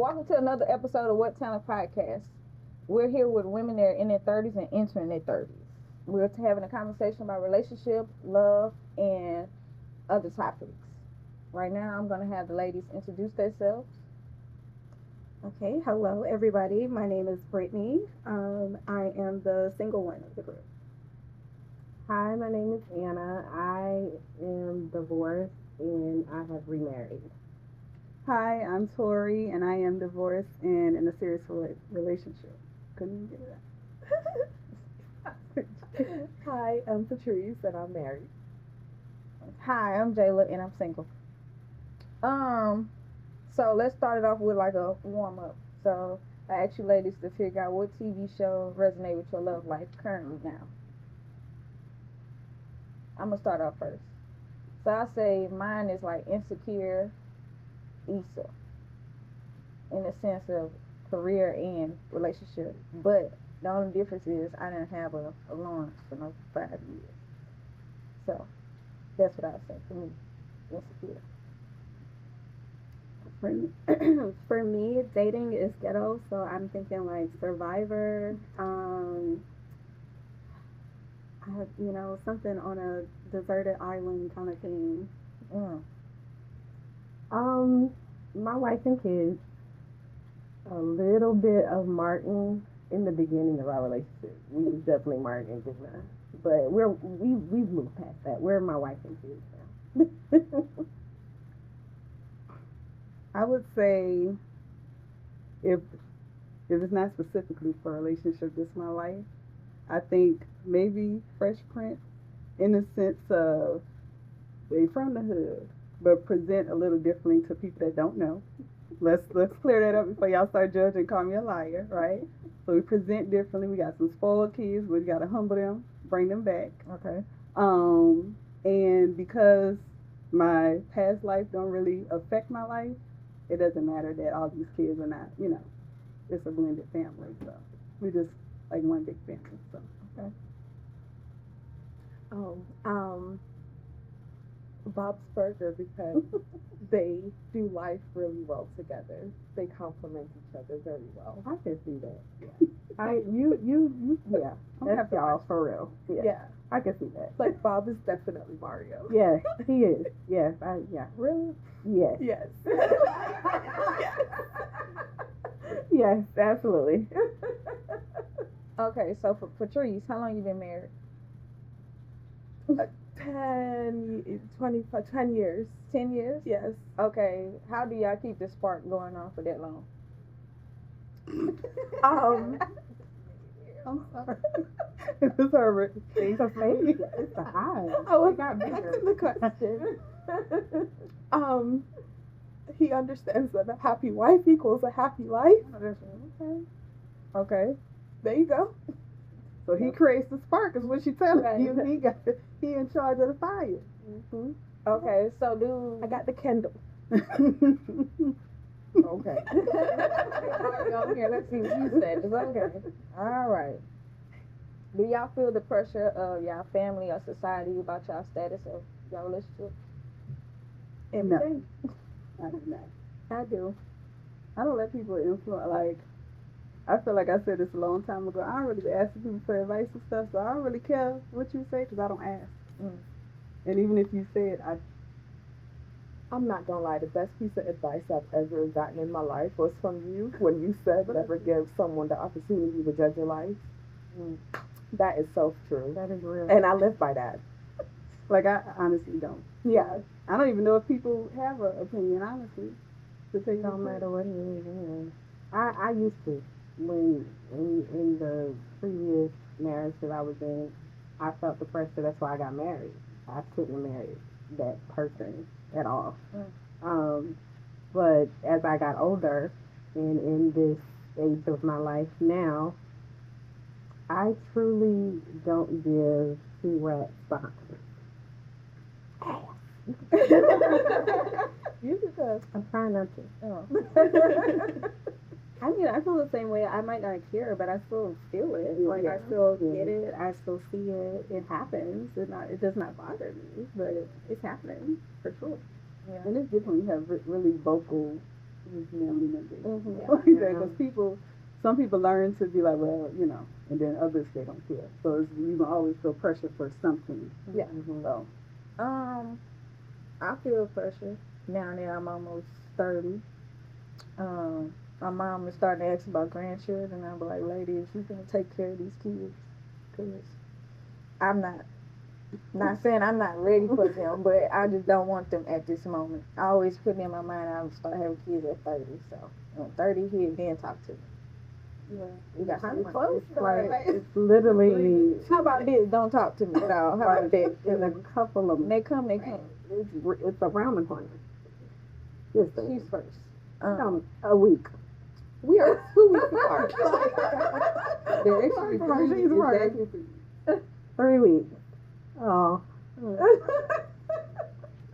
welcome to another episode of What Talent Podcast. We're here with women that are in their 30s and entering their 30s. We're having a conversation about relationship, love, and other topics. Right now, I'm going to have the ladies introduce themselves. Okay, hello everybody. My name is Brittany. I am the single one of the group. Hi, my name is Anna. I am divorced and I have remarried. Hi, I'm Tori, and I am divorced and in a serious relationship. Couldn't get that. Hi, I'm Patrice, and I'm married. Hi, I'm Jayla, and I'm single. So let's start it off with like a warm up. So I asked you ladies to figure out what TV show resonate with your love life currently now. I'm gonna start off first. So I say mine is like Insecure, Issa, in the sense of career and relationship. But the only difference is I didn't have a Lawrence for no 5 years. So that's what I would say for me, Insecure. For me, dating is ghetto, so I'm thinking like Survivor. Something on a deserted island kind of thing. My wife and kids. A little bit of Martin in the beginning of our relationship. We was definitely Martin and Gina, but we've moved past that. We're my wife and kids now. I would say if it's not specifically for a relationship, this is my life. I think maybe Fresh Prince, in the sense of they from the hood, but present a little differently to people that don't know. Let's clear that up before y'all start judging and call me a liar, right? So we present differently. We got some spoiled kids, but we got to humble them, bring them back. Okay. And because my past life don't really affect my life, it doesn't matter that all these kids are not, it's a blended family. So we just like one big family. So okay. Bob's Burger, because they do life really well together. They complement each other very well. I can see that. Yeah. Yeah. That's y'all for real. Yeah. I can see that. Like Bob is definitely Mario. Yes, he is. Yes. Really? Yes. Yes. Yes, absolutely. Okay, so for Patrice, how long you been married? 10 years. 10 years? Yes. Okay, how do y'all keep the spark going on for that long? I'm sorry. It was her face. It's the eyes. Oh, it got bigger. The question. He understands that a happy wife equals a happy life. Okay. There you go. So he creates the spark, is what she's telling you. He in charge of the fire. Mm-hmm. Okay, so I got the Kindle. Okay. Here, let's see what you said. It's okay. All right. Do y'all feel the pressure of y'all family or society about y'all status of y'all relationship? No. I do not. I do. I don't let people influence. I feel like I said this a long time ago. I don't really be asking people for advice and stuff, so I don't really care what you say because I don't ask. And even if you say it, I'm not gonna lie, the best piece of advice I've ever gotten in my life was from you when you said never give someone the opportunity to judge your life. That is so true. That is real. And I live by that. Like, I honestly don't. Yeah. I don't even know if people have an opinion, honestly. It don't matter what it is. I used to. When in the previous marriage that I was in, I felt the pressure. That's why I got married. I couldn't have married that person at all. But as I got older and in this stage of my life now, I truly don't give two rats behind. You because I'm trying not to. I mean, I feel the same way. I might not care, but I still feel it. Like, I still get it. I still see it. It happens. It does not bother me, but it's happening for sure. Yeah. And it's different when you have really vocal It's manly men dating. Mhm. Like that, because some people learn to be like, well, and then others they don't care. So you gonna always feel pressure for something. Yeah. So I feel pressure now that I'm almost 30. My mom is starting to ask about grandchildren. I'm like, ladies, you can take care of these kids, cause I'm not saying I'm not ready for them, but I just don't want them at this moment. I always put in my mind I would start having kids at 30. So when 30 hit, then talk to me. Yeah. We got Kind some of close. like it's literally How about this? Don't talk to me at all. How about that? in a couple of They come. it's around the corner. Just She's first. a week. We are 2 weeks apart. they're actually exactly 3 weeks. Oh.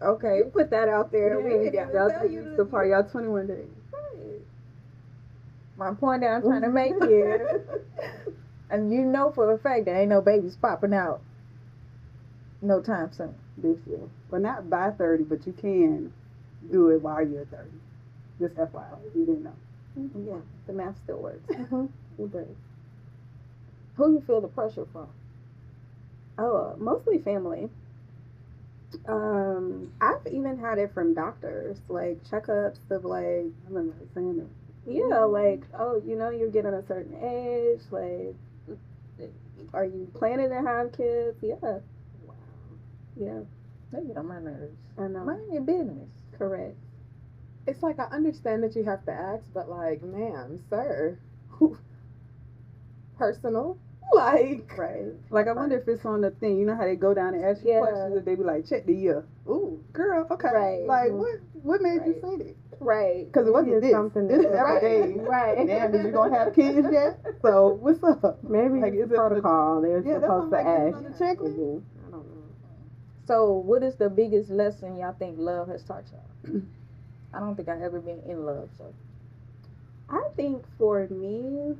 Okay. You put that out there. Yeah, We didn't yeah. even y'all tell 3 you weeks to apart. Y'all 21 days. My point that I'm trying to make is, and you know for a fact that ain't no babies popping out no time soon. This year. Well, not by 30, but you can do it while you're 30. Just FYI, you didn't know. Yeah, the math still works. Okay. Who you feel the pressure from? Oh, mostly family. I've even had it from doctors, like checkups of like, I remember saying that. yeah, like, oh, you're getting a certain age, like, are you planning to have kids? Yeah. Wow. Yeah, They get on my nerves. I know. Mind your business. Correct. It's like I understand that you have to ask, but like, ma'am, sir, personal, like, Right. Like, I wonder if it's on the thing. You know how they go down and ask you Yeah. questions and they be like, check the year. Ooh, girl, okay. Right. Like, what made you Right. say that? Right. Because it wasn't It's this. something This is that- every day. Right. Damn, is you going to have kids yet? So, what's up? Maybe Like, it's is it protocol. They're Yeah, that's supposed to what I'm like, ask. is it on the checklist? you. I don't know. So, what is the biggest lesson y'all think love has taught y'all? I don't think I've ever been in love, so. I think for me,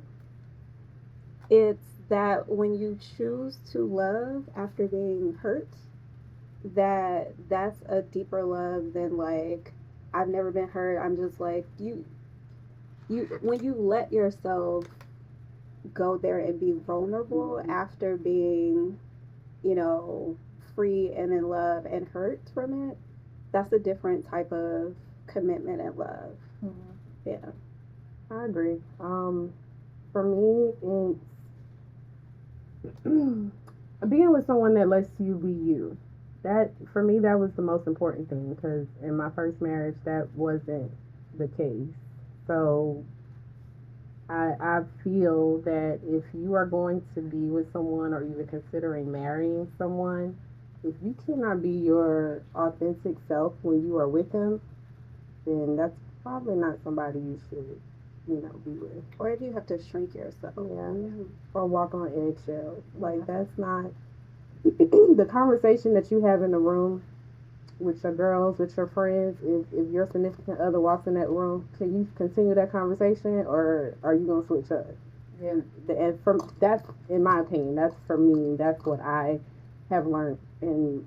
it's that when you choose to love after being hurt, that's a deeper love than like, I've never been hurt. I'm just like, you when you let yourself go there and be vulnerable after being, free and in love and hurt from it, that's a different type of commitment and love. Yeah. I agree. For me, it's being with someone that lets you be you. That, for me, that was the most important thing, because in my first marriage, that wasn't the case. So I feel that if you are going to be with someone or even considering marrying someone, if you cannot be your authentic self when you are with them, then that's probably not somebody you should, be with. Or if you have to shrink yourself. Yeah. Or walk on eggshells. Like, that's not the conversation that you have in the room with your girls, with your friends. If your significant other walks in that room, can you continue that conversation, or are you gonna switch up? Yeah. And that's, in my opinion, that's for me. That's what I have learned and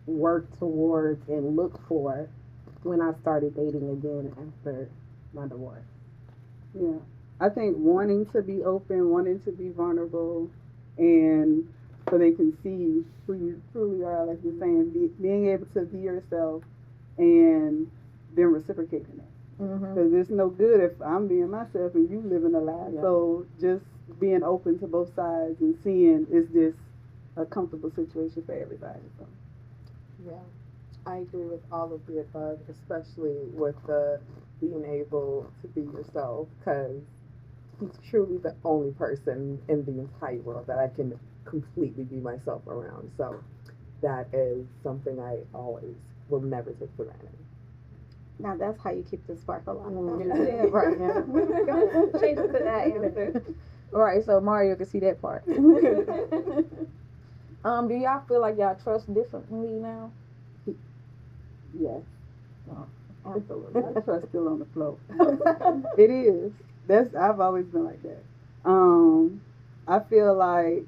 worked towards and looked for when I started dating again after my divorce. Yeah. I think wanting to be open, wanting to be vulnerable, and so they can see who you truly are, like you're saying, being able to be yourself and then reciprocating that. Because it's no good if I'm being myself and you living a lie. Yeah. So just being open to both sides and seeing, is this a comfortable situation for everybody? So. yeah, I agree with all of the above, especially with the being able to be yourself, because he's truly the only person in the entire world that I can completely be myself around. So that is something I always will never take for granted. Now that's how you keep the spark alive. Yeah, right now. Change it to that answer. Right, so Mario can see that part. Do y'all feel like y'all trust differently now? Yes. Absolutely. My trust still on the floor. It is. I've always been like that. I feel like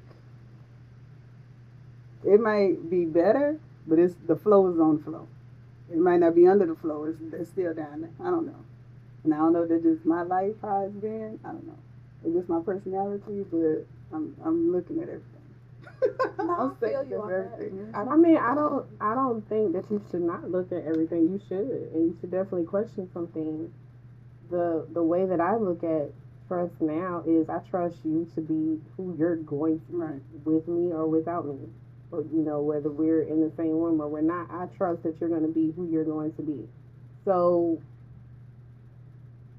it might be better, but the flow is on the flow. It might not be under the flow. It's still down there. I don't know. And I don't know if that's just my life, how it's been. I don't know. It's just my personality, but I'm looking at everything. No, I feel you on that. everything. I mean, I don't think that you should not look at everything. You should, and you should definitely question some things. The way that I look at trust now is I trust you to be who you're going to Right. be, with me or without me, or whether we're in the same room or we're not. I trust that you're going to be who you're going to be. So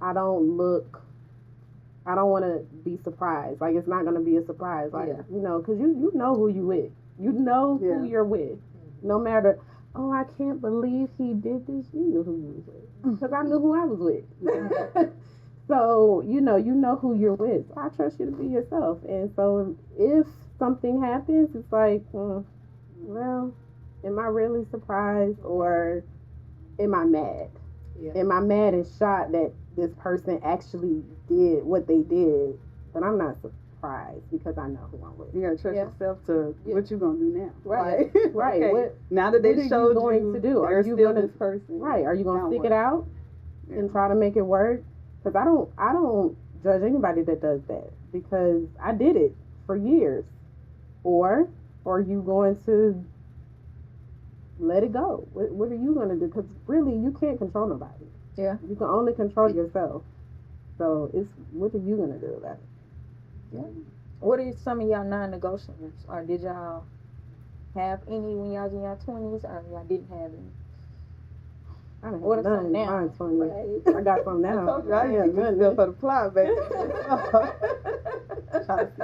I don't want to be surprised. Like, it's not going to be a surprise. Like, Yeah. because you know who you with. You know Yeah. who you're with. No matter, oh, I can't believe he did this. You knew who you was with. Because I knew who I was with. So, you know who you're with. I trust you to be yourself. And so if something happens, it's like, well, am I really surprised or am I mad? Yeah. Am I mad and shocked that this person actually did what they did? But I'm not surprised because I know who I'm with. You gotta trust yourself to what you gonna do now. Right. Like, Right. okay, now that what are they you showed going to do? Are they're you still gonna- this person. Right. Are you going to Now stick what? it out and try to make it work? Because I don't judge anybody that does that because I did it for years. Or are you going to let it go? What are you going to do? Because really, you can't control nobody. Yeah. You can only control yourself. So what are you going to do about it? What are some of y'all non-negotiables, or did y'all have any when y'all was in your 20s, or y'all didn't have any? I don't What have are none. some now? Mine's funny. I got some I now. told you I Yeah, ain't good none. for the plot, baby. Trying to see.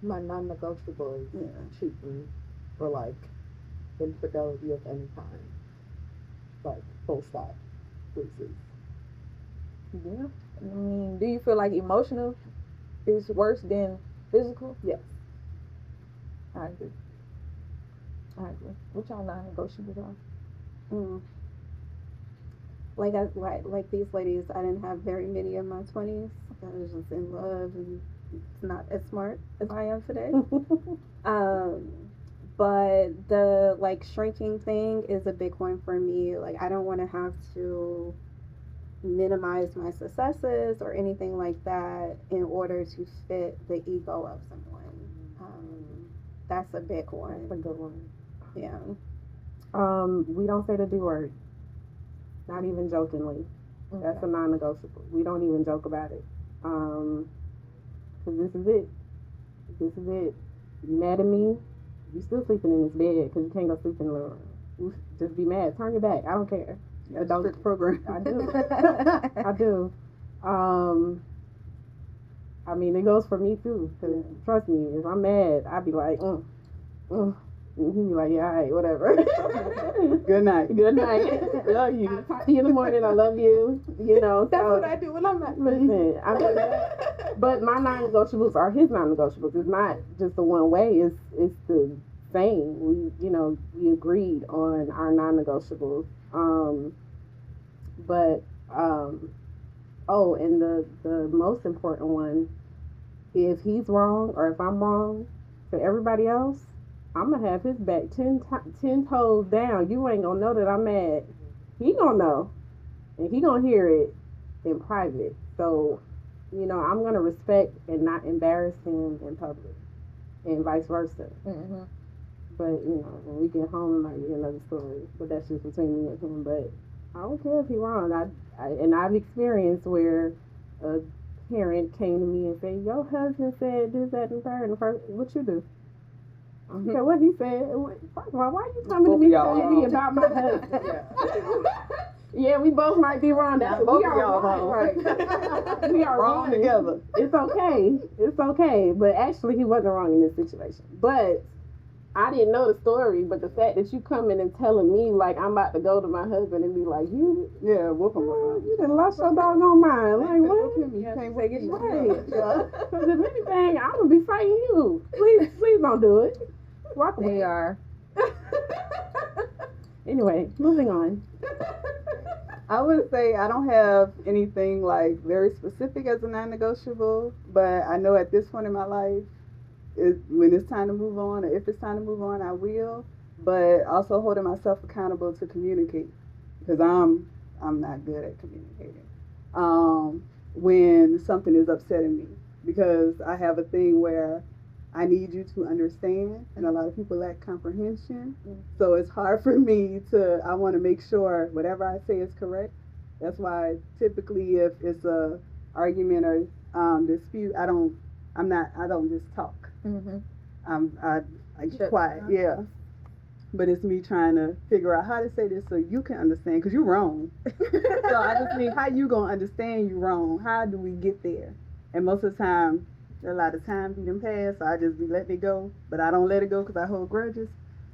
My non-negotiable is Yeah. cheating or like infidelity of any kind. Like full stop. Deuces. Yeah. I mean, do you feel like emotional is worse than physical? Yes. I agree. What y'all non-negotiables are? Like these ladies, I didn't have very many in my 20s. I was just in love and not as smart as I am today. But the like shrinking thing is a big one for me. Like, I don't want to have to minimize my successes or anything like that in order to fit the ego of someone. That's a big one. That's a good one. Yeah. We don't say the D word. Not even jokingly. That's a non-negotiable. We don't even joke about it. Cause this is it. This is it. You mad at me? You still sleeping in this bed because you can't go sleep in the living room. Just be mad. Turn your back. I don't care. That's a strict program. I do. I do. I mean, it goes for me too. Cause trust me, if I'm mad, I'd be like, and he'd be like, yeah, all right, whatever. Good night. Good night. Love you. I'll talk to you in the morning. I love you. That's so, what I do when I'm not. Listen, I mean, but my non-negotiables are his non-negotiables. It's not just the one way. It's the same. We agreed on our non-negotiables. And the most important one, if he's wrong or if I'm wrong, for everybody else, I'm gonna have his back 10 toes down. You ain't gonna know that I'm mad. He gonna know, and he gonna hear it in private. So, I'm gonna respect and not embarrass him in public, and vice versa. Mm-hmm. But when we get home, it might be another story. But that's just between me and him. But I don't care if he's wrong. I've experienced where a parent came to me and said, "Your husband said this, that, and third." And first, what you do? I don't care what he said. First of all, why are you coming to me telling me about my husband? Yeah, we both might be wrong. Both of y'all wrong. Right. We are wrong together. It's okay. It's okay. But actually, he wasn't wrong in this situation. But I didn't know the story. But the fact that you coming and telling me, like, I'm about to go to my husband and be like, whoop him. You done lost your doggone mind. Like, what? You can't take it. Right. Because if anything, I'm going to be fighting you. Please don't do it. Walk away. They are. Anyway, moving on. I would say I don't have anything like very specific as a non-negotiable, but I know at this point in my life, when it's time to move on, or if it's time to move on, I will. But also holding myself accountable to communicate. because I'm not good at communicating. When something is upsetting me, because I have a thing where I need you to understand, and a lot of people lack comprehension. So it's hard for me to. I want to make sure whatever I say is correct. That's why typically, if it's a argument or dispute, I don't. I'm not. I don't just talk. Mm-hmm. I get quiet. Yeah. But it's me trying to figure out how to say this so you can understand, because you're wrong. So I just mean, how you gonna understand you wrong? How do we get there? And most of the time, a lot of time be done past, so I just be letting it go. But I don't let it go because I hold grudges.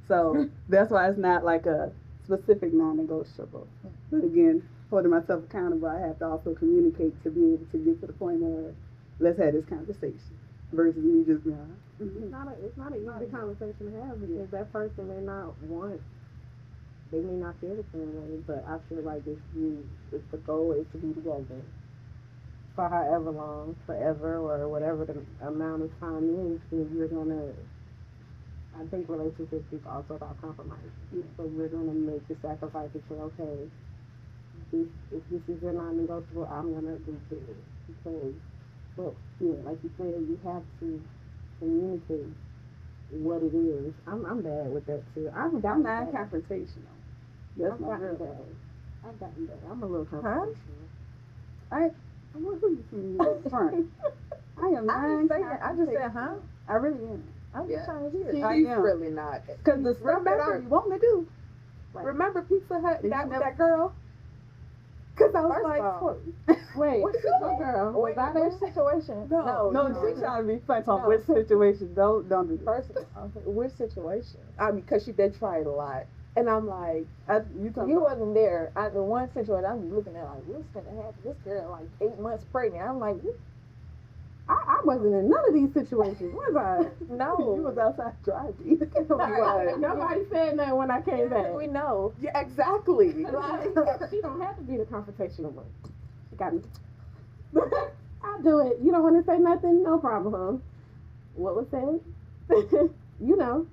So that's why it's not like a specific non-negotiable. But again, holding myself accountable, I have to also communicate to be able to get to the point of, let's have this conversation, versus me just being. It's not an easy conversation to have, because that person may not want, they may not feel the same way, but I feel like if the goal is to be together for however long, forever, or whatever the amount of time is, then you're gonna, I think relationships is also about compromise. So we're gonna make the sacrifice to say, okay, if this is your non-negotiable, I'm gonna do it. Because, well, yeah, like you said, you have to communicate what it is. I'm bad with that too. I'm non-confrontational. That's my real bad. I've gotten bad. I'm a little confrontational. I want to see front. I am I just said, huh? I really am. I'm just trying to hear. She's really not. Because the stuff that I be wanting to do. Remember Pizza Hut? That girl? Because I was like, wait, what girl? Was that a situation? No, she's trying to be fun. Talk which situation? Don't do that. First of all, which situation? I mean, because she did try it a lot. And I'm like, you wasn't there. The one situation I'm looking at, like, what's gonna happen? This girl, like, 8 months pregnant. I'm like, I wasn't in none of these situations, was I? No. You was outside driving. Nobody said that when I came back. We know. Yeah, exactly. She don't have to be the confrontational one. She got me. I'll do it. You don't want to say nothing? No problem. What was said? You know.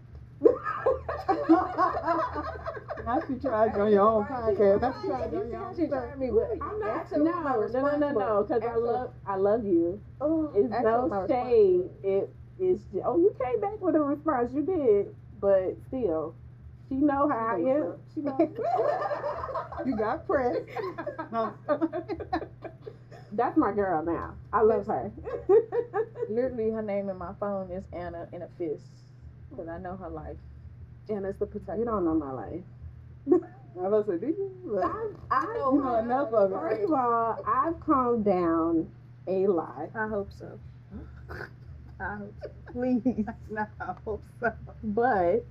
Now she tried on your own podcast. That's tried on your own. She tried me, but I'm not. No. Because I love you. Oh, It's no shade. It is. You came back with a response. You did, but still, she know how I am. She know. You got pressed. That's my girl now. I love her. Literally, her name in my phone is Anna in a fist, because I know her life. Anna's the protector. You don't know my life. I was like, do you? I know enough of it. First of all, I've calmed down a lot. I hope so. I hope so. Please. No, I hope so. But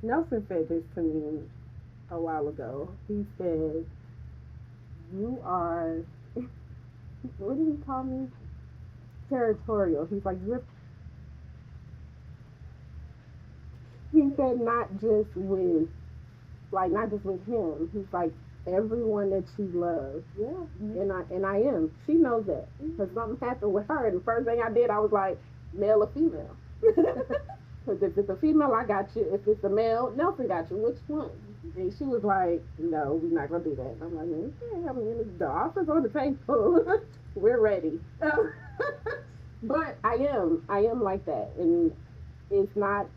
Nelson said this to me a while ago. He said, you are, what did he call me? Territorial. He's like, he said not just with him. He's like, everyone that you love. Yeah. Mm-hmm. And I am. She knows that. Because something happened with her. And the first thing I did, I was like, male or female? Because if it's a female, I got you. If it's a male, Nelson got you. Which one? And she was like, no, we're not going to do that. And I'm like, okay, I mean, the offer's on the table. We're ready. But I am like that. And it's not,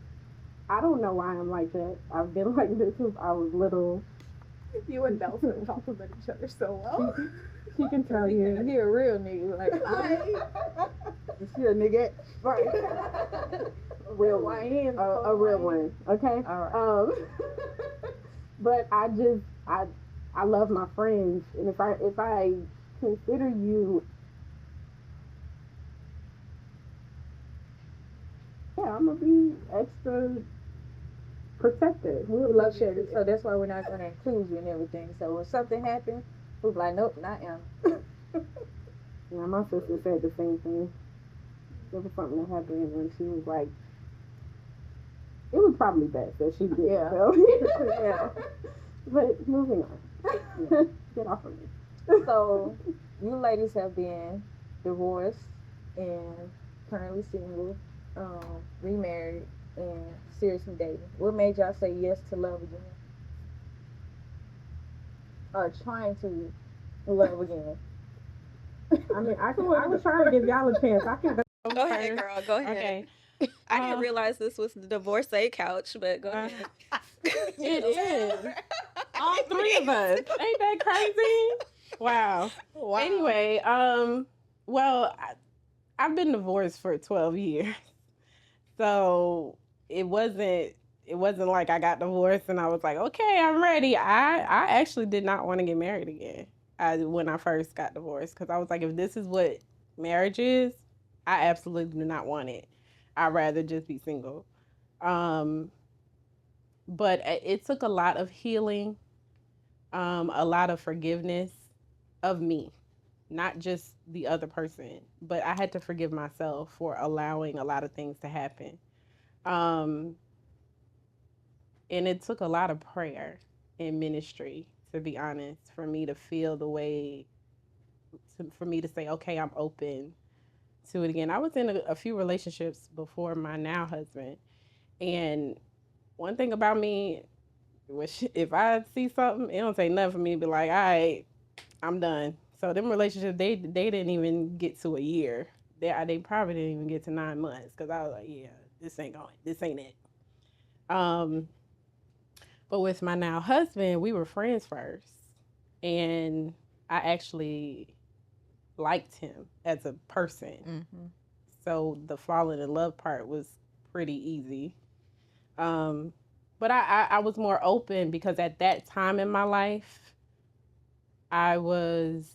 I don't know why I'm like that. I've been like this since I was little. You and Nelson compliment each other so well. She can tell you. He a real nigga. Like, She a nigga. right. A real one. A real one. Okay? All right. But I love my friends, and if I consider you, yeah, I'm gonna be extra protective. We would love share, so that's why we're not going to include you in everything. So when something happens, we're like, nope, not Anna. Yeah, my sister said the same thing. There was something that happened, and she was like, it was probably best that she did. Yeah. So. Yeah. But moving on. Get off of me. So you ladies have been divorced and currently single, remarried, and seriously dating. What made y'all say yes to love again? are trying to love again? I mean, I was trying to give y'all a chance. I can go Go ahead, first. girl. Go ahead. Okay. I didn't realize this was the divorcee couch, but go ahead. It is. All three of us. Ain't that crazy? Wow. Wow. Anyway, well, I've been divorced for 12 years. So it wasn't like I got divorced and I was like, okay, I'm ready. I actually did not want to get married again. When I first got divorced, because I was like, if this is what marriage is, I absolutely do not want it. I'd rather just be single. But it took a lot of healing, a lot of forgiveness of me, not just the other person, but I had to forgive myself for allowing a lot of things to happen. Um, and it took a lot of prayer and ministry, to be honest, for me to feel the way, for me to say, okay, I'm open to it again. I was in a few relationships before my now husband. And one thing about me, which if I see something, it don't take nothing for me to be like, all right, I'm done. So them relationships, they didn't even get to a year. They probably didn't even get to 9 months because I was like, yeah, this ain't it. But with my now husband, we were friends first, and I actually liked him as a person. Mm-hmm. So the falling in love part was pretty easy. But I was more open because at that time in my life, I was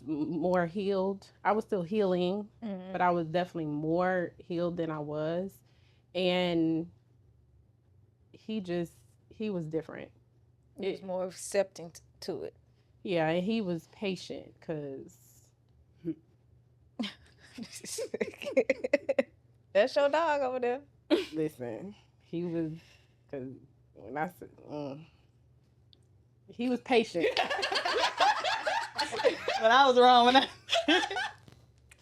more healed. I was still healing, Mm-hmm. but I was definitely more healed than I was. And he was different. It was more accepting to it. Yeah, and he was patient because That's your dog over there. listen, he was, because when I said, he was patient. But I was wrong when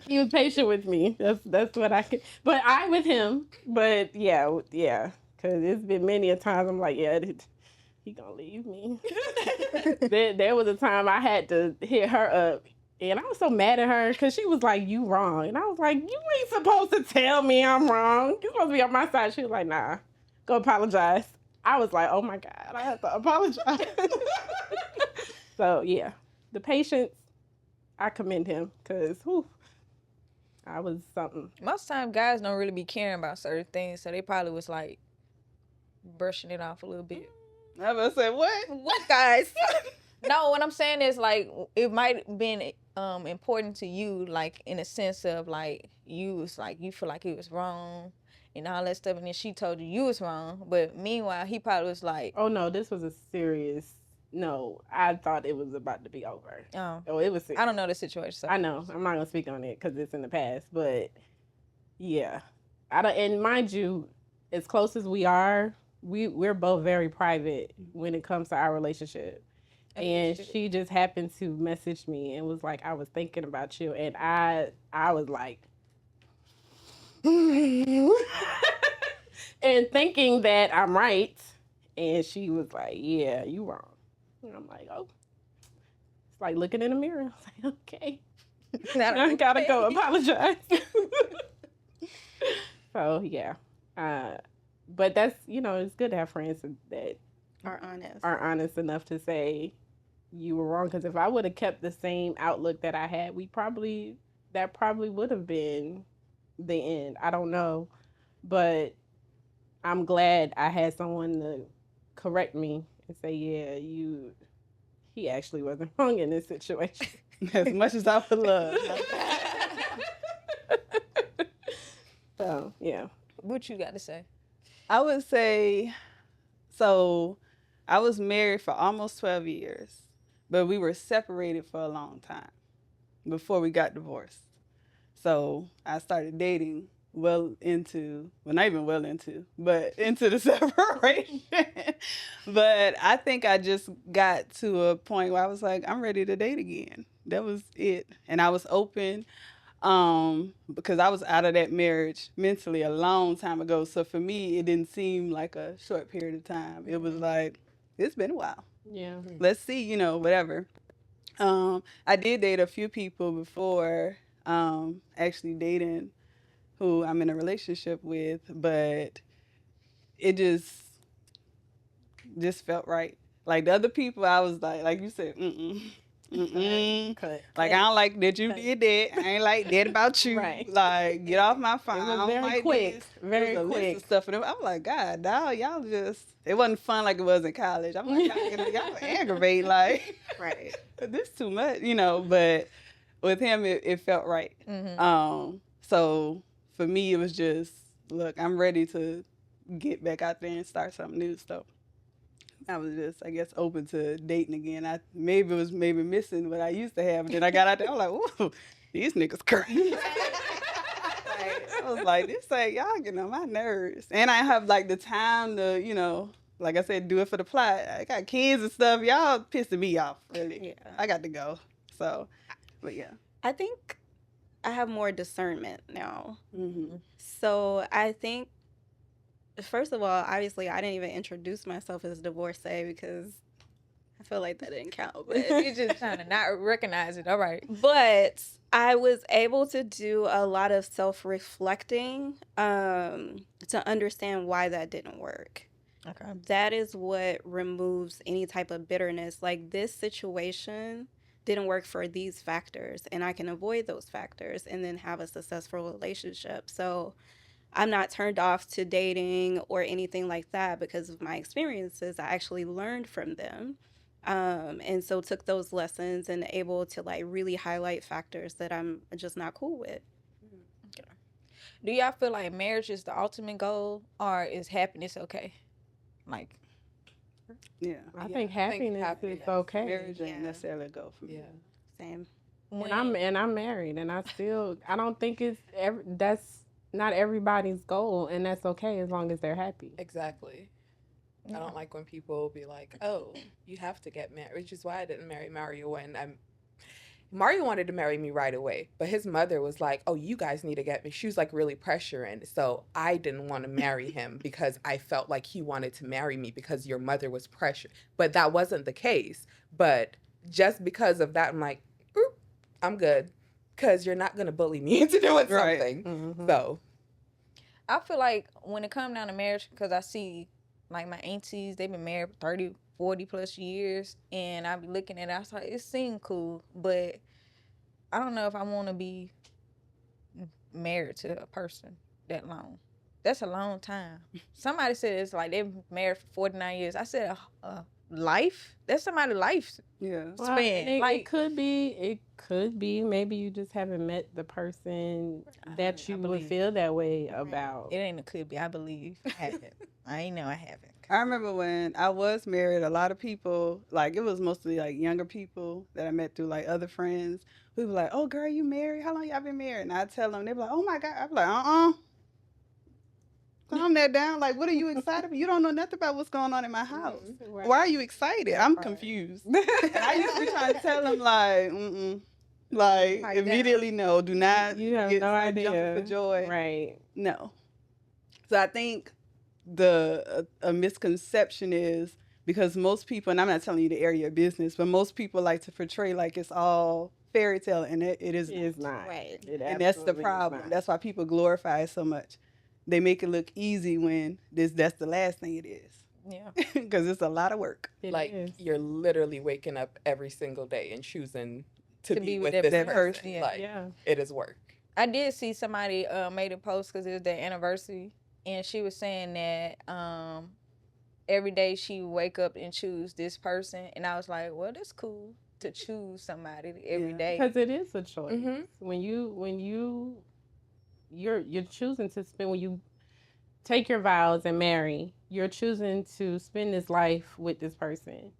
He was patient with me. That's what I could. But I with him. But yeah. Because it's been many a times I'm like, yeah, he gonna leave me. there was a time I had to hit her up. And I was so mad at her because she was like, you wrong. And I was like, you ain't supposed to tell me I'm wrong. You're supposed to be on my side. She was like, nah, go apologize. I was like, oh my God, I have to apologize. So yeah, the patience, I commend him because I was something. Most time guys don't really be caring about certain things, so they probably was like brushing it off a little bit. I was say what? What guys? No, what I'm saying is like it might have been important to you, like in a sense of like you was like you feel like he was wrong and all that stuff, and then she told you was wrong, but meanwhile he probably was like, oh no, this was a serious. No, I thought it was about to be over. Oh, it was serious. I don't know the situation. So. I know. I'm not gonna speak on it because it's in the past, but yeah, I don't. And mind you, as close as we are, we're both very private when it comes to our relationship. And she just happened to message me and was like, I was thinking about you. And I was like, and thinking that I'm right. And she was like, yeah, you wrong. And I'm like, oh. It's like looking in the mirror. I was like, okay. I gotta go apologize. So, yeah. But that's, it's good to have friends that are honest enough to say you were wrong. Because if I would have kept the same outlook that I had, that probably would have been the end. I don't know, but I'm glad I had someone to correct me and say, yeah, he actually wasn't wrong in this situation. As much as I would love. So, yeah. What you got to say? I would say, so I was married for almost 12 years, but we were separated for a long time before we got divorced. So I started dating not even well into, but into the separation. But I think I just got to a point where I was like, I'm ready to date again. That was it. And I was open because I was out of that marriage mentally a long time ago. So for me, it didn't seem like a short period of time. It was like, it's been a while. Yeah. Let's see, whatever. I did date a few people before actually dating who I'm in a relationship with, but it just felt right. Like the other people, I was like you said, Cut. like I don't like that you did that. I ain't like that about you. Right. Like get off my phone. It I was don't very like quick. this. Very It was a list quick. of stuff, and I'm like, God, dog, y'all just. It wasn't fun like it was in college. I'm like, y'all aggravate. Like, Right. this too much, But with him, it felt right. Mm-hmm. So for me, it was just, look, I'm ready to get back out there and start something new. So I was just, I guess, open to dating again. I was missing what I used to have. And then I got out there, I was like, whoa, these niggas crazy. I was like, this ain't, y'all getting on my nerves. And I have like the time to, like I said, do it for the plot. I got kids and stuff. Y'all pissing me off, really. Yeah. I got to go. So, but yeah. I think I have more discernment now. Mm-hmm. So I think, first of all, obviously, I didn't even introduce myself as divorcee because I feel like that didn't count. But You're just trying to not recognize it. All right. But I was able to do a lot of self-reflecting to understand why that didn't work. Okay. That is what removes any type of bitterness. Like, this situation didn't work for these factors, and I can avoid those factors and then have a successful relationship. So I'm not turned off to dating or anything like that because of my experiences. I actually learned from them. And so took those lessons and able to like really highlight factors that I'm just not cool with. Okay. Do y'all feel like marriage is the ultimate goal, or is happiness okay? Like, Yeah. I think happiness is okay. Marriage ain't Yeah. necessarily a goal for me. Yeah. Same. And I'm married, and I don't think that's not everybody's goal, and that's okay as long as they're happy. Exactly. Yeah. I don't like when people be like, "Oh, you have to get married," which is why I didn't marry Mario when Mario wanted to marry me right away, but his mother was like, "Oh, you guys need to get me." She was like really pressuring, so I didn't want to marry him because I felt like he wanted to marry me because your mother was pressured, but that wasn't the case. But just because of that, I'm like, "Oop, I'm good," because you're not gonna bully me into doing Right. something. Mm-hmm. So I feel like when it comes down to marriage, because I see like my aunties, they've been married for 30, 40 plus years, and I be looking at it, I was like, it seemed cool, but I don't know if I want to be married to a person that long. That's a long time. Somebody said it's like they've been married for 49 years. I said, life? That's somebody's life Yeah. Well, span. it Like, could be. Maybe you just haven't met the person that you would believe. feel that way about. It ain't a could be. I believe. I haven't. I ain't know I haven't. I remember when I was married, a lot of people, like, it was mostly like younger people that I met through like other friends who were like, "Oh, girl, you married? How long y'all been married?" And I tell them, they be like, "Oh my God." I'm like, calm that down. Like, what are you excited for? You don't know nothing about what's going on in my house. Right. Why are you excited? I'm confused. And I used to be trying to tell them, like, like, Pipe immediately, no, do not You have get no jumping idea. for joy. Right. No. So I think a misconception is because most people, and I'm not telling you the area of business, but most people like to portray like it's all fairy tale, and it is It is not. Right. It and that's the absolutely is problem. not. That's why people glorify it so much. They make it look easy when that's the last thing it is. Yeah. Because it's a lot of work. It like is. you're literally waking up every single day and choosing to be with that this person. person. Yeah. Like Yeah. it is work. I did see somebody made a post because it was their anniversary, and she was saying that every day she would wake up and choose this person, and I was like, well, that's cool to choose somebody every Yeah. day. Because it is a choice. Mhm. When you're choosing to spend, when you take your vows and marry, you're choosing to spend this life with this person.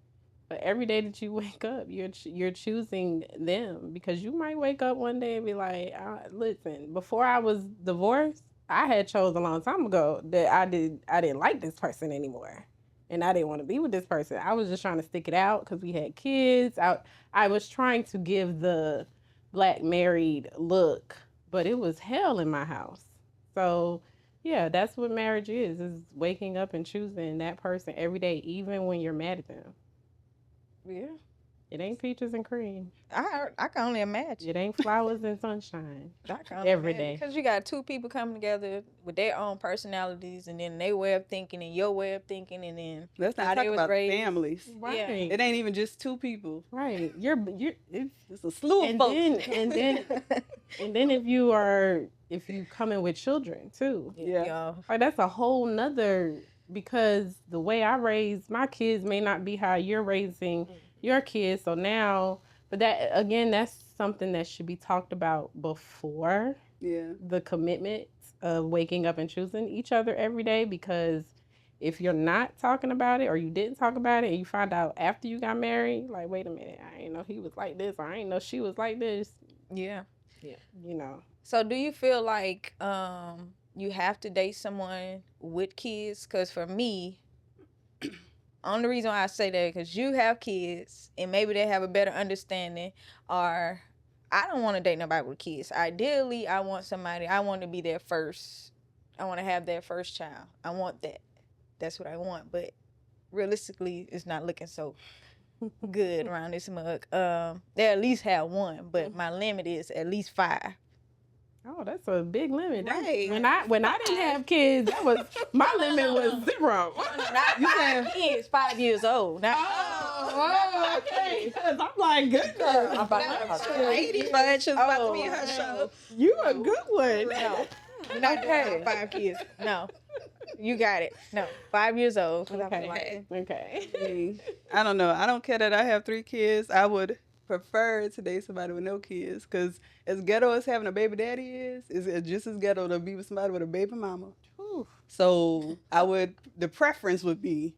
But every day that you wake up, you're choosing them, because you might wake up one day and be like, listen, before I was divorced, I had chose a long time ago that I didn't like this person anymore, and I didn't want to be with this person. I was just trying to stick it out because we had kids. I was trying to give the black married look, but it was hell in my house. So yeah, that's what marriage is waking up and choosing that person every day, even when you're mad at them. Yeah. It ain't peaches and cream. I can only imagine. It ain't flowers and sunshine. I every day. Because you got two people coming together with their own personalities and then their way of thinking and your way of thinking and then Let's how not they talk was about raised. families. Right. Yeah. It ain't even just two people. Right. It's a slew of And folks. then if you come in with children too. Yeah. Like that's a whole nother, because the way I raise my kids may not be how you're raising your kids. So now, but that again, that's something that should be talked about before the commitment of waking up and choosing each other every day. Because if you're not talking about it, or you didn't talk about it, and you find out after you got married, like, wait a minute, I didn't know he was like this, or I didn't know she was like this. Yeah. You know. So do you feel like you have to date someone with kids? Because for me, only reason why I say that because you have kids and maybe they have a better understanding, or I don't want to date nobody with kids. Ideally, I want to be their first. I want to have their first child. I want that. That's what I want. But realistically, it's not looking so good around this mug. They at least have one, but my limit is at least 5. Oh, that's a big limit. Right. When I didn't have kids, that was my limit was 0. Not you saying kids 5 years old. Not, okay. Because I'm like, good girl. I'm about to have a Lady Bunch is about to be her man. show. You a good one. no. Not doing 5 kids. No. You got it. No. 5 years old. Okay. I don't know. I don't care that I have 3 kids. I would prefer to date somebody with no kids, because as ghetto as having a baby daddy is, it's just as ghetto to be with somebody with a baby mama. Whew. So the preference would be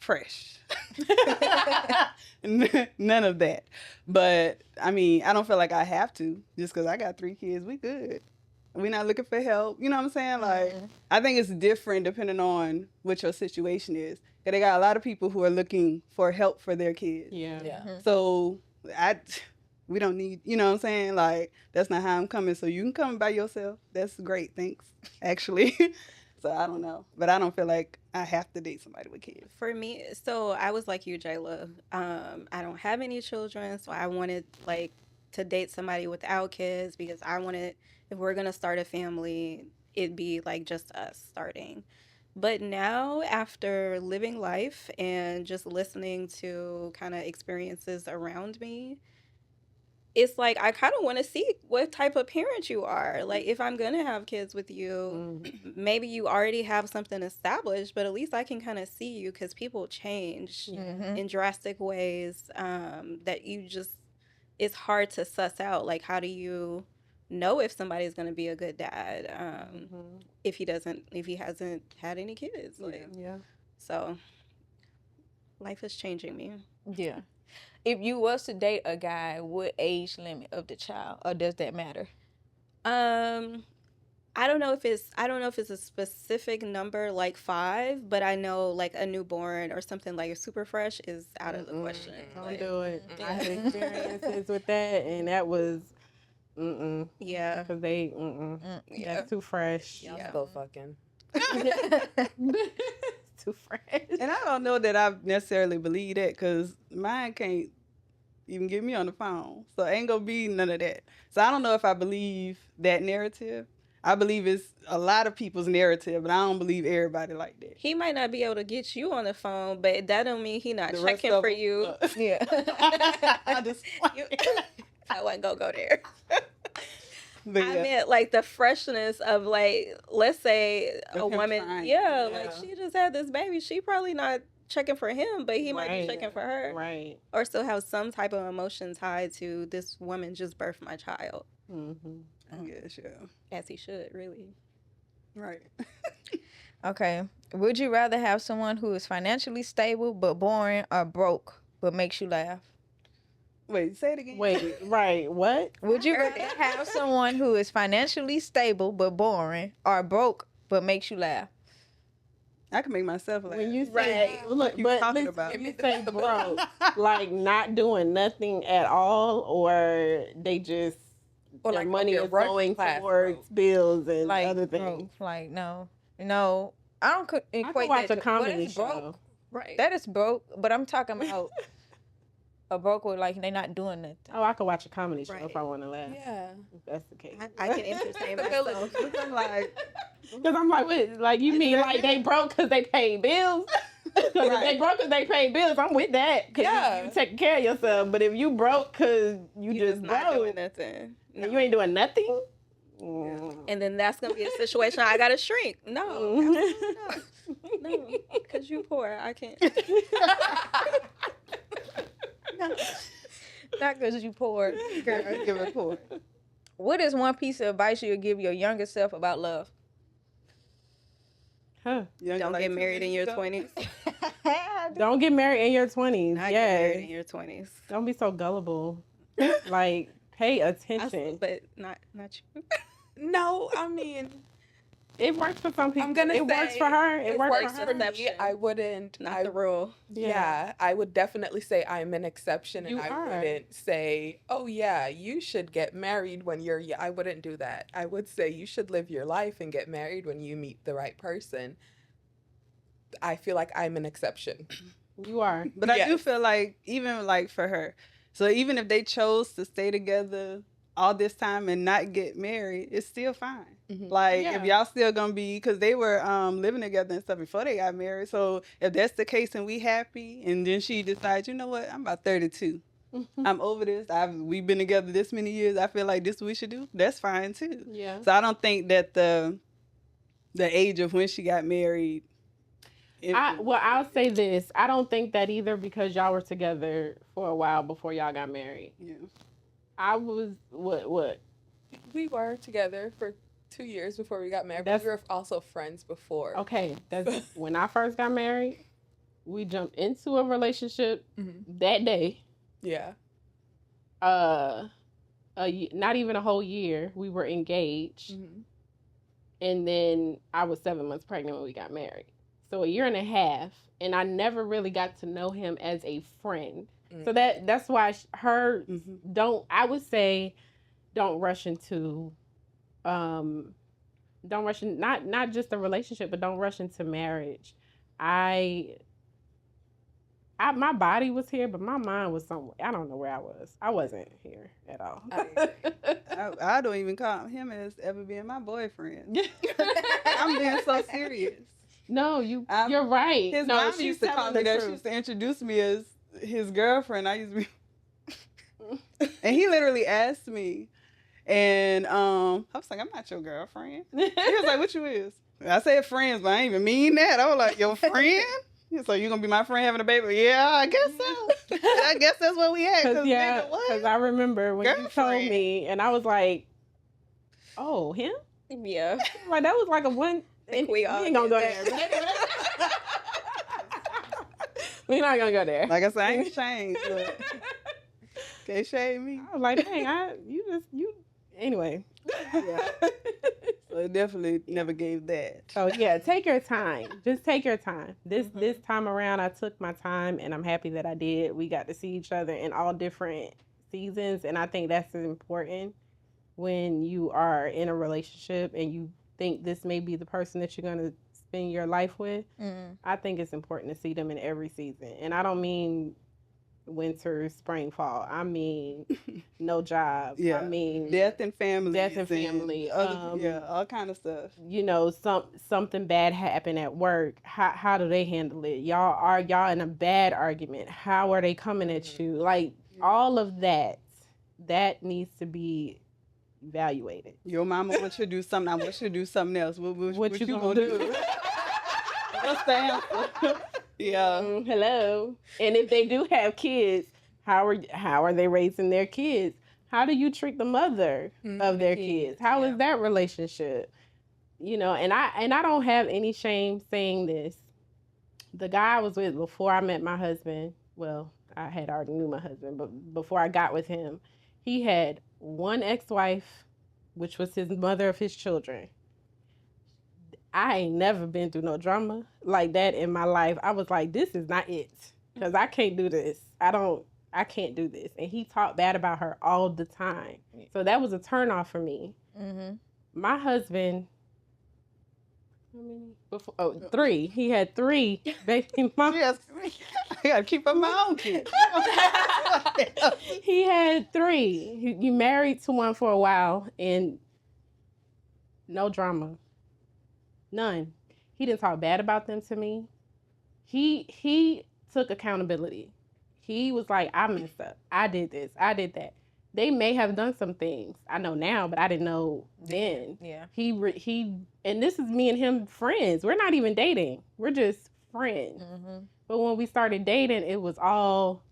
fresh. None of that. But I mean, I don't feel like I have to, just because I got 3 kids. We good. We're not looking for help. You know what I'm saying? Like, I think it's different depending on what your situation is. 'Cause they got a lot of people who are looking for help for their kids. Yeah. So we don't need, you know what I'm saying? Like, that's not how I'm coming. So you can come by yourself. That's great. Thanks, actually. So I don't know. But I don't feel like I have to date somebody with kids. For me, so I was like you, Jayla. I don't have any children, so I wanted like to date somebody without kids because I wanted, if we're gonna start a family, it'd be like just us starting. But now, after living life and just listening to kind of experiences around me, it's like I kind of want to see what type of parent you are. Like, if I'm going to have kids with you, maybe you already have something established, but at least I can kind of see you, because people change in drastic ways that you just, it's hard to suss out. Like, how do you know if somebody's going to be a good dad if he hasn't had any kids? Like, so life is changing me. Yeah. If you was to date a guy, what age limit of the child, or does that matter? I don't know if it's a specific number like 5, but I know like a newborn or something like a super fresh is out of the question. Don't do it. I had experiences with that, and that was yeah, because they that's too fresh. Y'all go fucking. Too fresh. And I don't know that I necessarily believe that, because mine can't even get me on the phone. So ain't gonna be none of that. So I don't know if I believe that narrative. I believe it's a lot of people's narrative, but I don't believe everybody like that. he might not be able to get you on the phone, but that don't mean he not The rest checking of for them, you. Yeah. I just, I wasn't gonna go there. but I yeah. meant like the freshness of, like, let's say a Of him woman, trying. like she just had this baby. She probably not checking for him, but he might be checking for her. Right. Or still have some type of emotion tied to this woman just birthed my child. I guess, yeah. As he should, really. Right. Okay. Would you rather have someone who is financially stable but boring, or broke but makes you laugh? Wait, say it again. Wait, right. What? Would you rather have someone who is financially stable but boring, or broke but makes you laugh? I can make myself laugh. When you say, look, you but talking listen, about? if you say broke, like not doing nothing at all, or they just Or their like money your is work going class towards broke. bills and Like other broke. things. Like no, I don't I equate can watch that a to comedy what is show. broke. Right. That is broke, but I'm talking about Or broke with like they not doing nothing. Oh, I could watch a comedy show if Right. I want to laugh. Yeah. If that's the case. I can entertain myself. I'm like, Because I'm like, wait, like you mean like they broke because they paid bills? Because if they broke because they paid bills, I'm with that. Because Yeah. you taking care of yourself. But if you broke because you just not doing broke, nothing. and you ain't doing nothing. Mm. And then that's gonna be a situation I gotta shrink. No, absolutely not. No, because you poor. I can't. No. Not because you poor. girl, give it poor. What is one piece of advice you would give your younger self about love? Huh. Don't get married in your 20s. Don't get married in your 20s. Not Yeah. get married in your 20s. Don't be so gullible. Like, pay attention. But not you. No, I mean, It works for some people. I'm gonna it works say for her. It works for her. for me. I wouldn't. Not the rule. Yeah, I would definitely say I'm an exception, and You I are. wouldn't say, "Oh yeah, you should get married when you're." I wouldn't do that. I would say you should live your life and get married when you meet the right person. I feel like I'm an exception. You are. But I do Yes. feel like, even like for her, so even if they chose to stay together all this time and not get married, it's still fine. Mhm. Like, Yeah. if y'all still gonna be, because they were living together and stuff before they got married. So if that's the case and we happy, and then she decides, you know what, I'm about 32. I'm over this. We've been together this many years. I feel like this is what we should do. That's fine too. Yeah. So I don't think that the age of when she got married. Well, I'll say this. I don't think that either, because y'all were together for a while before y'all got married. Yeah. I was, what? We were together for 2 years before we got married. But That's- we were also friends before. Okay, that's when I first got married. We jumped into a relationship Mhm. that day. Yeah. Not even a whole year. We were engaged, Mhm. and then I was 7 months pregnant when we got married. So a year and a half, and I never really got to know him as a friend. Mm. So that's why Mhm. I would say, don't rush into, don't rush in, not just a relationship, but don't rush into marriage. My body was here, but my mind was somewhere. I don't know where I was. I wasn't here at all. I don't even call him as ever being my boyfriend. I'm being so serious. No, you're right. His no, mom she's used to call telling me the that. She truth. used to introduce me as his girlfriend. I used to be, and he literally asked me, and I was like, I'm not your girlfriend. He was like, what you is? I said friends, but I ain't even mean that. I was like, your friend? So you gonna be my friend having a baby? Yeah, I guess so. I guess that's what we had. Cause nigga, what? Because I remember when you told Girlfriend. me, and I was like, "Oh, him?" Yeah. Like that was like a one. Think we all ain't gonna go did there. We're not gonna go there. Like I said, I ain't changed. But can't shame me. I was like, "Dang, you." Anyway. Yeah. So it definitely never gave that. So yeah, take your time. Just take your time. This time around, I took my time, and I'm happy that I did. We got to see each other in all different seasons, and I think that's important when you are in a relationship and you think this may be the person that you're gonna spend your life with. Mm. I think it's important to see them in every season, and I don't mean winter, spring, fall. I mean no job. Yeah. I mean Death and family. Other, all kind of stuff. Something bad happened at work. How do they handle it? Y'all in a bad argument. How are they coming at you? Like all of that needs to be evaluated. Your mama wants you to do something. I want you to do something else. What you gonna do? What's the answer? Yeah. Hello. And if they do have kids, how are they raising their kids? How do you treat the mother of their kids? How is that relationship? And I don't have any shame saying this. The guy I was with before I met my husband, well, I had already knew my husband, but before I got with him, he had one ex-wife, which was his mother of his children. I ain't never been through no drama like that in my life. I was like, this is not it. Because I can't do this. I can't do this. And he talked bad about her all the time. So that was a turnoff for me. Mm-hmm. My husband, How many? Before, 3. He had 3 baby mamas. Yes, I gotta keep up my own kids. He had 3. He married to one for a while, and no drama, none. He didn't talk bad about them to me. He took accountability. He was like, I messed up. I did this. I did that. They may have done some things I know now, but I didn't know then. Yeah. He and this is me and him friends. We're not even dating. We're just friends. Mm-hmm. But when we started dating, it was all,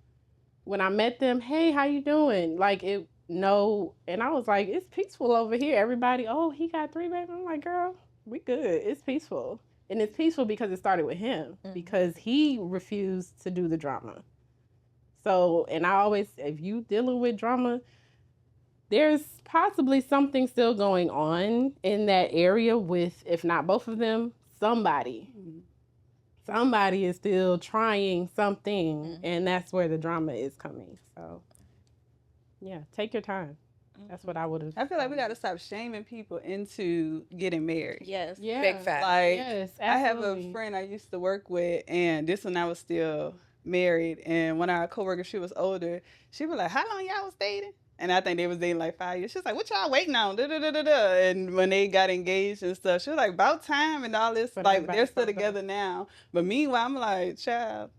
when I met them, hey, how you doing? Like, it, no. And I was like, it's peaceful over here. Everybody, oh, he got 3 babies. I'm like, girl, we good. It's peaceful. And it's peaceful because it started with him, because he refused to do the drama. So, and I always, if you dealing with drama, there's possibly something still going on in that area with, if not both of them, somebody. Somebody is still trying something, and that's where the drama is coming. So, yeah, take your time. That's what I would have. I feel like we got to stop shaming people into getting married. Yes. Yeah. Big fact. Like, Yes, I have absolutely. a friend I used to work with, and this one I was still married. And when our coworker, she was older, she was like, "How long y'all was dating?" And I think they was dating like 5 years. She was like, "What y'all waiting on?" Da, da, da, da, da. And when they got engaged and stuff, she was like, "About time," and all this. But like, everybody they're still fucked up. together now. But meanwhile, I'm like, child,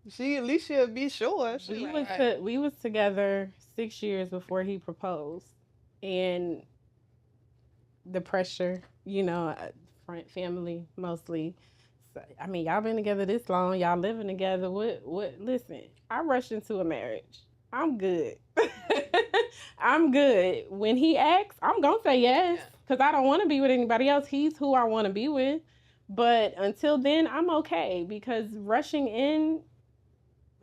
she at least should be sure. She like, We was together 6 years before he proposed, and the pressure, family mostly. So, I mean, y'all been together this long, y'all living together. What? Listen, I rushed into a marriage. I'm good. I'm good. When he asks, I'm gonna say yes, because I don't want to be with anybody else. He's who I want to be with. But until then, I'm okay, because rushing in,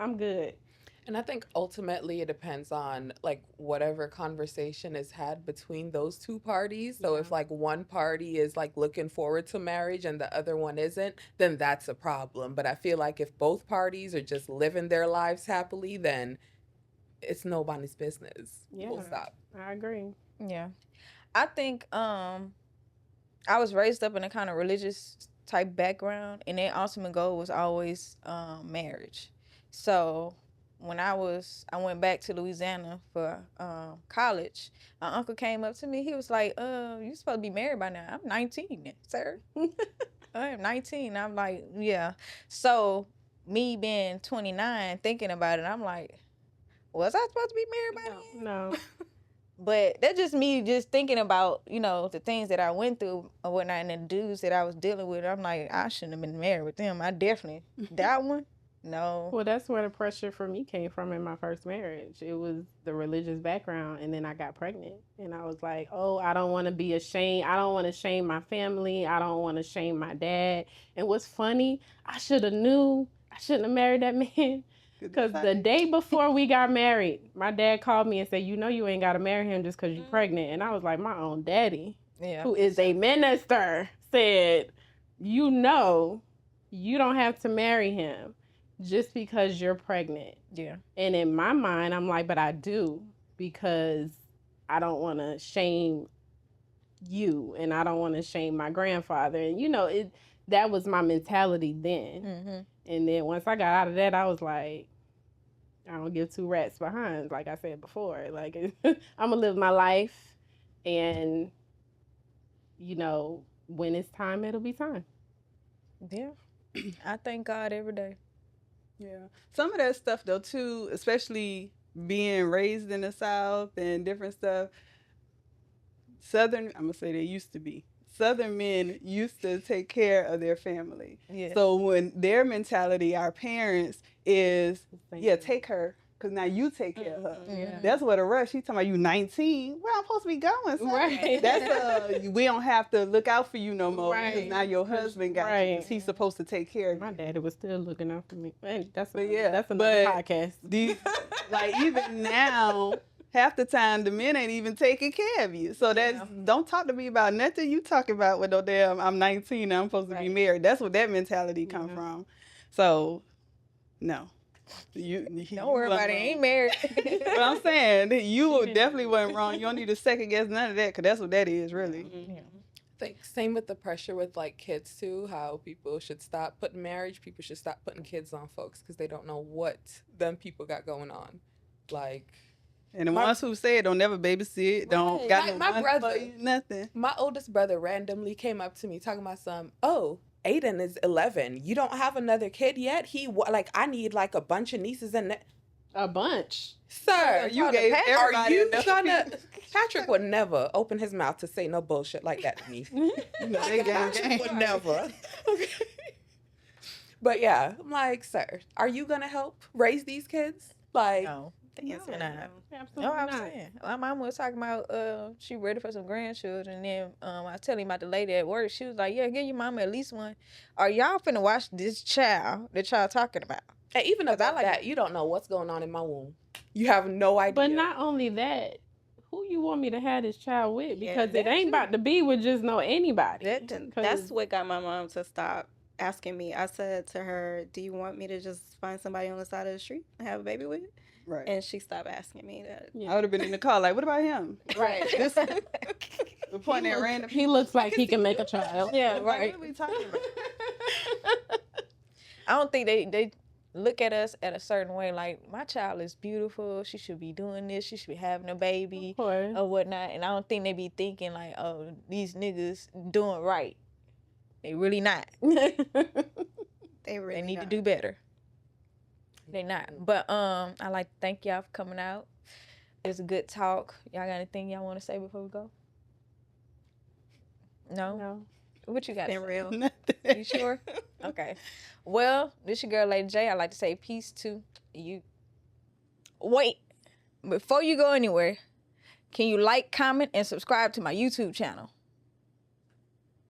I'm good. And I think ultimately it depends on like whatever conversation is had between those two parties. So if like one party is like looking forward to marriage and the other one isn't, then that's a problem. But I feel like if both parties are just living their lives happily, then it's nobody's business. Yeah. Full stop. I agree. Yeah. I think I was raised up in a kind of religious type background, and their ultimate goal was always marriage. So when I went back to Louisiana for college, my uncle came up to me. He was like, you supposed to be married by now. I'm 19, sir. I am 19. I'm like, yeah. So me being 29, thinking about it, I'm like, was I supposed to be married by then? No. But that's just me just thinking about, the things that I went through or whatnot, and the dudes that I was dealing with. I'm like, I shouldn't have been married with them. I definitely, that one, no. Well, that's where the pressure for me came from in my first marriage. It was the religious background, and then I got pregnant, and I was like, oh, I don't want to be ashamed. I don't want to shame my family. I don't want to shame my dad. And what's funny, I should have knew I shouldn't have married that man. Because the day before we got married, my dad called me and said, you ain't got to marry him just because you're pregnant. And I was like, my own daddy, who is a minister, said, you don't have to marry him just because you're pregnant. Yeah. And in my mind, I'm like, but I do, because I don't want to shame you, and I don't want to shame my grandfather. And, that was my mentality then. Mm-hmm. And then once I got out of that, I was like, I don't give 2 rats behind, like I said before. Like, I'm going to live my life, and, when it's time, it'll be time. Yeah. I thank God every day. yeah. Some of that stuff, though, too, especially being raised in the South and different stuff, Southern, I'm going to say they used to be. Southern men used to take care of their family. Yeah. So when their mentality, our parents, is, take her, because now you take care of her. Yeah. That's what a rush. He talking about you 19. Where I'm supposed to be going, son? Right. That's we don't have to look out for you no more. Right. Because now your husband got you. 'Cause he's supposed to take care of you. My daddy was still looking out for me. Man, that's But another podcast. Like even now, half the time the men ain't even taking care of you. So don't talk to me about nothing you talking about with no damn I'm 19 and I'm supposed to be married. That's what that mentality come from. So no. Don't worry about it. Ain't married. But I'm saying that you definitely wasn't wrong. You don't need to second guess none of that, because that's what that is really. I think same with the pressure with like kids too, how people should stop putting marriage, people should stop putting kids on folks because they don't know what them people got going on. Like, And the ones who say it don't never babysit, don't got like no my money brother, for you, nothing. my oldest brother randomly came up to me talking about Aiden is 11. You don't have another kid yet? Like, I need like a bunch of nieces and A bunch. Sir, You gave everybody are you enough. trying to... Patrick would never open his mouth to say no bullshit like that to me. You know, they Patrick would never. Okay. But yeah, I'm like, sir, are you going to help raise these kids? Like, No, the answer not. Absolutely No, I'm not. saying. My mom was talking about she ready for some grandchildren. And then I was telling him about the lady at work. She was like, "Yeah, give your mama at least one." Are y'all finna watch this child that y'all talking about? and even about that, you don't know what's going on in my womb. You have no idea. But not only that, who you want me to have this child with? Because it that ain't too. about to be with just no anybody. That's what got my mom to stop asking me. I said to her, "Do you want me to just find somebody on the side of the street and have a baby with?" Right. And she stopped asking me that. Yeah. I would have been in the car like, what about him? Right. This we're pointing at random. He looks like he can make a child. Yeah, Like, right. what are we talking about? I don't think they look at us at a certain way. Like, my child is beautiful. She should be doing this. She should be having a baby Of course. or whatnot. And I don't think they be thinking like, oh, these niggas doing right. They really not. They They really need to not. do better. They not. But I like to thank y'all for coming out. It was a good talk. Y'all got anything y'all want to say before we go? No? No. What you got? Been real. Nothing. You sure? Okay. Well, this your girl, Lady J. I like to say peace to you. Wait. Before you go anywhere, can you like, comment, and subscribe to my YouTube channel?